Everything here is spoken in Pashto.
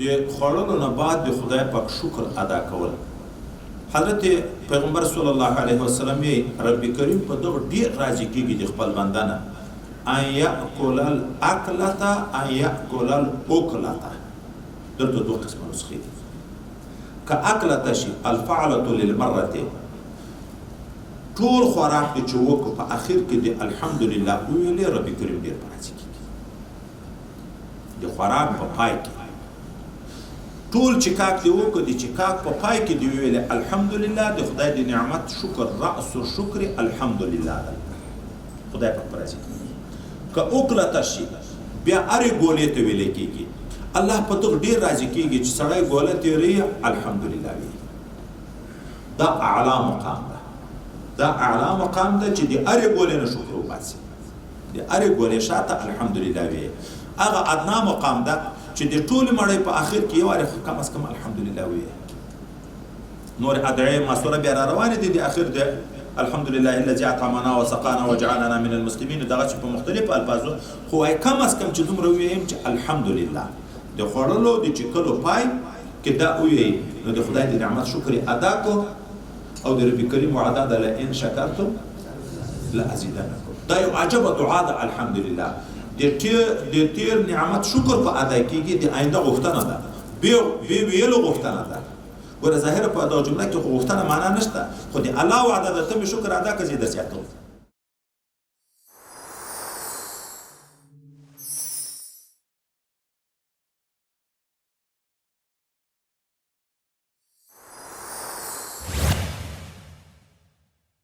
د خوړلو نه بعد د خدای پاک شکر ادا کول. حضرت پیغمبر صلی الله علیه وسلم یې رب کریم په دغه ډېر راضي کېږي د خپل بنده نه، ان یأکل الاکلة ان یأکل الاکلة. دلته دوه قسمه نسخې دي. که اکلته شي الفعلة للمرة، ټول خوراک دی چې وکړو په اخر کې د الحمدلله وویلې رب کریم ډېر په راضي کېږي. د خوراک په پای کې ټول چکاک دی وکړو، د چکاک په پای کې دی ویلې الحمدلله، د خدای د نعمت شکر رأس الشکر الحمدلله ده، خدای پاک په راضي کېږي. که اوکلته شي بیا هرې ګولې ته ویلې کېږي، الله په دغه ډېر راضي کېږي چې سړی ګوله تېروي الحمدلله وي. دا اعلی مقام ده، دا اعلی مقام ده چې د هرې ګولې نه شکر وباسي، د هرې ګولې شاته الحمدلله وي. هغه ادنا مقام ده چې د ټولې مړۍ په آخر کې یو وارې کم از کم الحمدلله وي. نور ادعیې ماسوره بیا را روانې دي د آخر د الحمدلله الذي اطعمنا وسقانا وجعلنا من المسلمین، دغه چې په مختلفو الفاظو، خو وایي کم از کم چې دومره وویم چې الحمدلله د خوړلو د چکلو پای کې دا ووایي، نو د خدای د نعمت شکر ادا کو او د رب کریم وعده ده لئن شکرتم لازیدنکم. دا یو عجبه دعا ده. الحمدلله د تیر نعمت شکر په ادا کېږي، د آینده غوښتنه ده، بیا ویلو غوښتنه ده. ګوره ظاهره په دا جمله کې غوښتنه معنا نشته، خو د الله وعده ده ته مې شکر ادا کړه زه در زیاتوم.